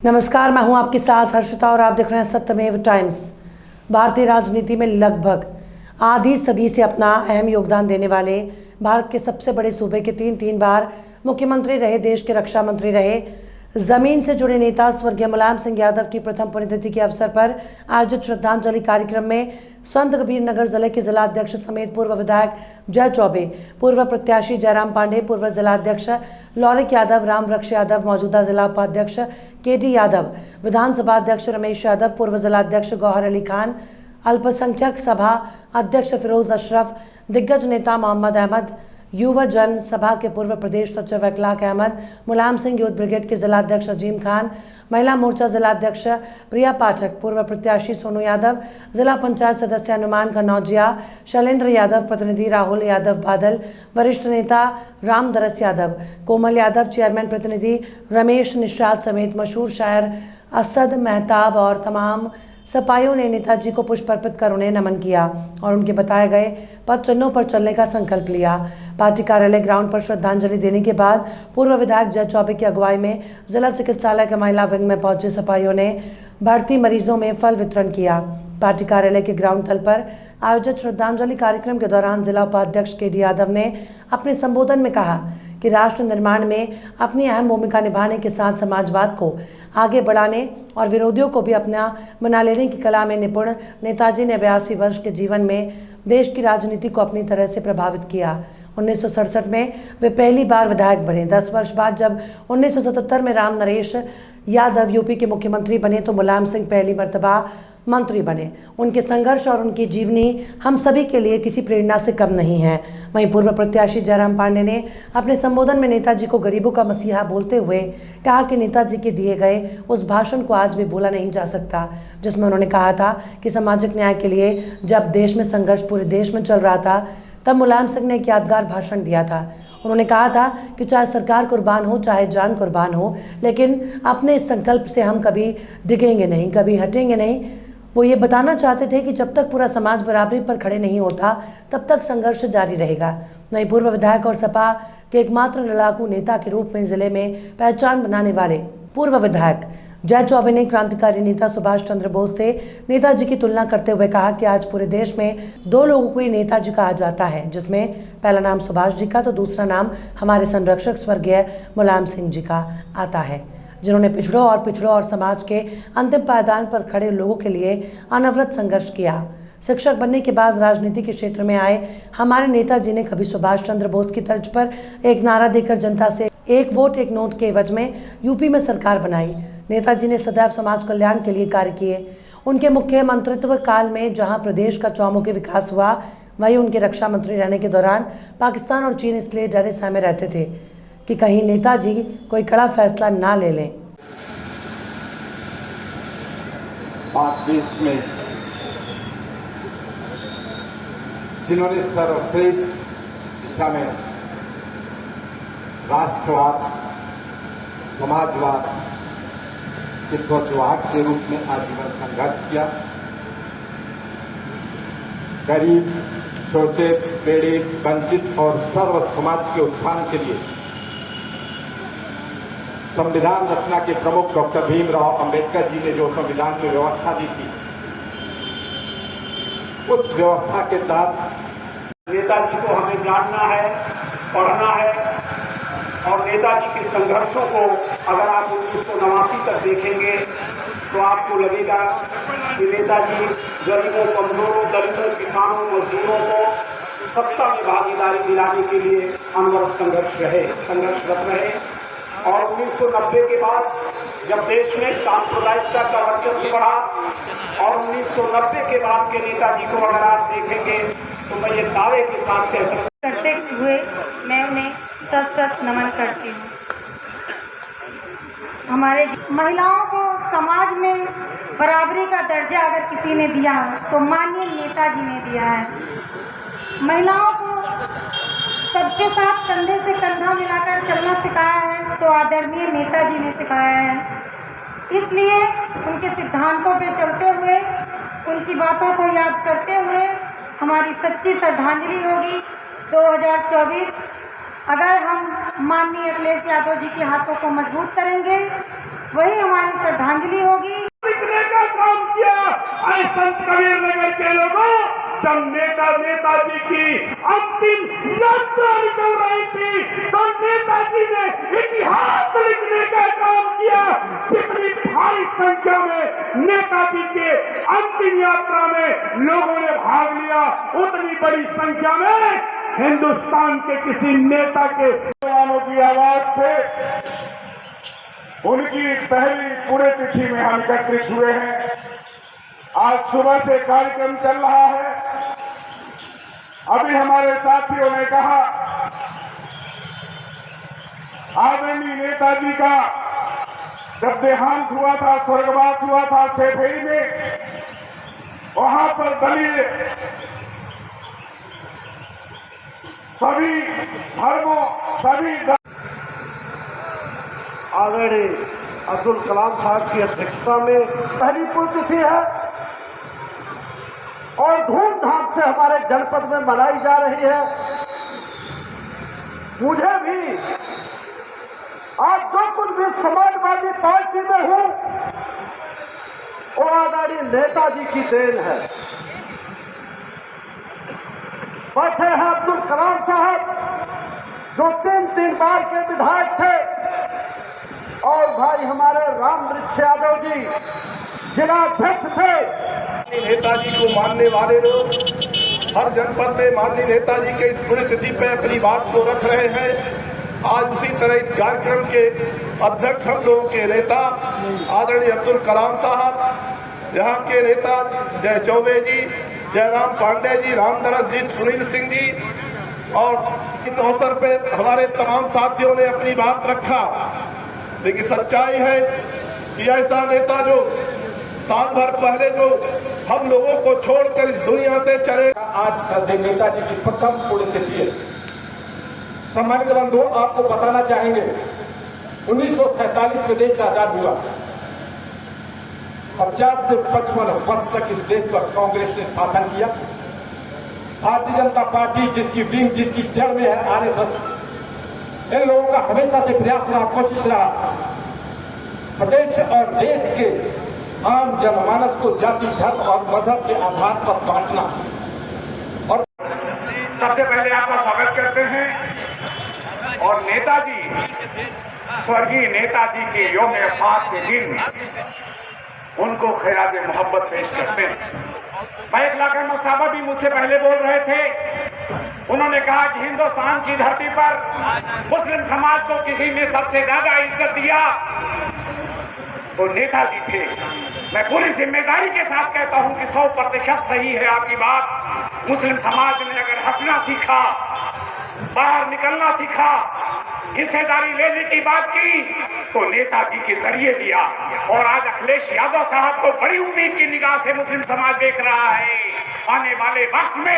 नमस्कार, मैं हूं आपके साथ हर्षिता और आप देख रहे हैं सत्यमेव टाइम्स। भारतीय राजनीति में लगभग आधी सदी से अपना अहम योगदान देने वाले भारत के सबसे बड़े सूबे के तीन बार मुख्यमंत्री रहे, देश के रक्षा मंत्री रहे, जमीन से जुड़े नेता स्वर्गीय मुलायम सिंह यादव की प्रथम पुण्यतिथि के अवसर पर आयोजित श्रद्धांजलि कार्यक्रम में संत कबीर नगर जिले के जिलाध्यक्ष समेत पूर्व विधायक जय चौबे, पूर्व प्रत्याशी जयराम पांडे, पूर्व जिलाध्यक्ष लौरिक यादव, राम वृक्ष यादव, मौजूदा जिला उपाध्यक्ष केडी यादव, विधानसभा अध्यक्ष रमेश यादव, पूर्व जिलाध्यक्ष गौहर अली खान, अल्पसंख्यक सभा अध्यक्ष फिरोज अशरफ, दिग्गज नेता मोहम्मद अहमद, युवा जन सभा के पूर्व प्रदेश सचिव इखलाक अहमद, मुलायम सिंह यूथ ब्रिगेड के जिलाध्यक्ष अजीम खान, महिला मोर्चा जिलाध्यक्ष प्रिया पाठक, पूर्व प्रत्याशी सोनू यादव, जिला पंचायत सदस्य हनुमान कनौजिया, शैलेंद्र यादव, प्रतिनिधि राहुल यादव बादल, वरिष्ठ नेता राम दरस यादव, कोमल यादव, चेयरमैन प्रतिनिधि रमेश निषाद समेत मशहूर शायर असद मेहताब और तमाम सपाइयों ने नेताजी को पुष्प अर्पित कर उन्हें नमन किया और उनके बताए गए पद चिन्हों पर चलने का संकल्प लिया। पार्टी कार्यालय ग्राउंड पर श्रद्धांजलि देने के बाद पूर्व विधायक जय चौबे की अगुवाई में जिला चिकित्सालय के महिला विंग में पहुंचे सपाइयों ने भर्ती मरीजों में फल वितरण किया। पार्टी कार्यालय के ग्राउंड तल पर आयोजित श्रद्धांजलि कार्यक्रम के दौरान जिला उपाध्यक्ष केडी यादव ने अपने संबोधन में कहा कि राष्ट्र निर्माण में अपनी अहम भूमिका निभाने के साथ समाजवाद को आगे बढ़ाने और विरोधियों को भी अपना बना लेने की कला में निपुण नेताजी ने 82 वर्ष के जीवन में देश की राजनीति को अपनी तरह से प्रभावित किया। 1967 में वे पहली बार विधायक बने। 10 वर्ष बाद जब 1977 में राम नरेश यादव यूपी के मुख्यमंत्री बने तो मुलायम सिंह पहली मर्तबा मंत्री बने। उनके संघर्ष और उनकी जीवनी हम सभी के लिए किसी प्रेरणा से कम नहीं है। वहीं पूर्व प्रत्याशी जयराम पांडे ने अपने संबोधन में नेताजी को गरीबों का मसीहा बोलते हुए कहा कि नेताजी के दिए गए उस भाषण को आज भी भूला नहीं जा सकता, जिसमें उन्होंने कहा था कि सामाजिक न्याय के लिए जब देश में संघर्ष पूरे देश में चल रहा था तब मुलायम सिंह ने एक यादगार भाषण दिया था। उन्होंने कहा था कि चाहे सरकार कुर्बान हो, चाहे जान कुर्बान हो, लेकिन अपने इस संकल्प से हम कभी डिगेंगे नहीं, कभी हटेंगे नहीं। वो ये बताना चाहते थे कि जब तक पूरा समाज बराबरी पर खड़े नहीं होता तब तक संघर्ष जारी रहेगा। वहीं पूर्व विधायक और सपा के एकमात्र लड़ाकू नेता के रूप में जिले में पहचान बनाने वाले पूर्व विधायक जय चौबे ने क्रांतिकारी नेता सुभाष चंद्र बोस से नेताजी की तुलना करते हुए कहा कि आज पूरे देश में दो लोगों को ही नेताजी कहा जाता है, जिसमें पहला नाम सुभाष जी का तो दूसरा नाम हमारे संरक्षक स्वर्गीय मुलायम सिंह जी का आता है, जिन्होंने पिछड़ों और समाज के अंतिम पायदान पर खड़े लोगों के लिए अनवरत संघर्ष किया। शिक्षक बनने के बाद राजनीति के क्षेत्र में आए हमारे नेताजी ने कभी सुभाष चंद्र बोस की तर्ज पर एक नारा देकर जनता से एक वोट एक नोट के एवज में यूपी में सरकार बनाई। नेताजी ने सदैव समाज कल्याण के लिए कार्य किए। उनके मुख्य मंत्रित्व काल में जहां प्रदेश का चौमुखी विकास हुआ, वहीं उनके रक्षा मंत्री रहने के दौरान पाकिस्तान और चीन इसलिए डरे सहमे रहते थे कि कहीं नेताजी कोई कड़ा फैसला ना ले लें। देश में जिन्होंने सर्वश्रेष्ठ दिशा में राष्ट्रवाद, समाजवाद, हिंदुत्ववाद के रूप में आजीवन संघर्ष किया, गरीब, छोटे, पीड़ित, वंचित और सर्व समाज के उत्थान के लिए संविधान रचना के प्रमुख डॉक्टर भीमराव अंबेडकर जी ने जो संविधान में व्यवस्था दी थी, उस व्यवस्था के तहत नेताजी को हमें जानना है, पढ़ना है और नेताजी के संघर्षों को अगर आप 1989 तक देखेंगे तो आपको लगेगा कि नेताजी गरीबों, कमजोरों, दलितों, किसानों, मजदूरों को सत्ता में भागीदारी दिलाने के लिए अनवरत संघर्षरत रहे। और 1990 के बाद जब देश में सांप्रदायिकता का वर्चस्व बढ़ा और 1990 के बाद के नेताजी को अगर आप देखेंगे तो मैं ये दावे के साथ कह सकता हूं करते हुए मैं उन्हें सशक्त नमन करती हूँ। हमारे महिलाओं को समाज में बराबरी का दर्जा अगर किसी ने दिया है तो माननीय नेताजी ने दिया है। महिलाओं को सबके साथ कंधे से कंधा मिलाकर चलना सिखाया है तो आदरणीय नेताजी ने सिखाया है। इसलिए उनके सिद्धांतों पे चलते हुए, उनकी बातों को याद करते हुए हमारी सच्ची श्रद्धांजलि होगी 2024। अगर हम माननीय अखिलेश यादव जी के हाथों को मजबूत करेंगे वही हमारी श्रद्धांजलि होगी। लिखने का काम किया ऐ संत कबीर नगर के लोगों, जब नेताजी की अंतिम यात्रा निकल रही थी तो नेताजी ने इतिहास लिखने का काम किया। जितनी भारी संख्या में नेताजी के अंतिम यात्रा में लोगों ने भाग लिया, उतनी बड़ी संख्या में हिंदुस्तान के किसी नेता के जवानों की आवाज पे उनकी पहली पुण्यतिथि में हम एकत्रित हुए हैं। आज सुबह से कार्यक्रम चल रहा है। अभी हमारे साथियों ने कहा आदरणीय नेताजी का जब देहांत हुआ था, स्वर्गवास हुआ था सेफेरी में, वहां पर दलीय सभी धर्मों आदरणीय अब्दुल कलाम साहब की अध्यक्षता में पहली पुण्यतिथि है और धूमधाम से हमारे जनपद में मनाई जा रही है। मुझे भी आज जो कुछ भी समाजवादी पार्टी में हूं वो आदरणीय नेताजी की देन है। बैठे हैं अब्दुल कलाम साहब जो 3 बार के विधायक थे, और भाई हमारे राम वृक्ष यादव जी जिलाध्यक्ष थे। नेताजी को मानने वाले लोग हर जनपद में माननीय नेताजी के इस पुण्यतिथि पे अपनी बात को रख रहे हैं। आज उसी तरह इस कार्यक्रम के अध्यक्ष हम लोगों के नेता आदरणीय अब्दुल कलाम साहब, यहाँ के नेता जय चौबे जी, जयराम पांडे जी, रामदरस जी, सुनील सिंह जी, और इस अवसर पे हमारे तमाम साथियों ने अपनी बात रखा। लेकिन सच्चाई है कि ऐसा नेता जो साल भर पहले जो हम लोगों को छोड़कर इस दुनिया से चले, आज श्रद्धेय नेताजी की प्रथम पुण्यतिथि है। सम्मानित बंधु, आपको बताना चाहेंगे 1947 में देश आजाद हुआ। 50 से 55 वर्ष तक इस देश पर कांग्रेस ने शासन किया। भारतीय जनता पार्टी जिसकी विंग, जिसकी जड़ में है आरएसएस, इन लोगों का हमेशा से प्रयास रहा, कोशिश रहा प्रदेश और देश के आम जनमानस को जाति, धर्म और मजहब के आधार पर बांटना। और सबसे पहले आपका स्वागत करते हैं और नेताजी, स्वर्गीय नेताजी के यौम वफात के दिन उनको खिराज मोहब्बत पेश करते हैं। मयक लाकर मसाबा भी मुझसे पहले बोल रहे थे। उन्होंने कहा कि हिंदुस्तान की धरती पर मुस्लिम समाज को किसी ने सबसे ज्यादा इज्जत दिया तो नेताजी थे। मैं पूरी जिम्मेदारी के साथ कहता हूं कि 100% सही है आपकी बात। मुस्लिम समाज ने अगर हंसना सीखा, बाहर निकलना सीखा, हिस्सेदारी लेने की बात की तो नेताजी के जरिए दिया। और आज अखिलेश यादव साहब को बड़ी उम्मीद की निगाह से मुस्लिम समाज देख रहा है। आने वाले वक्त में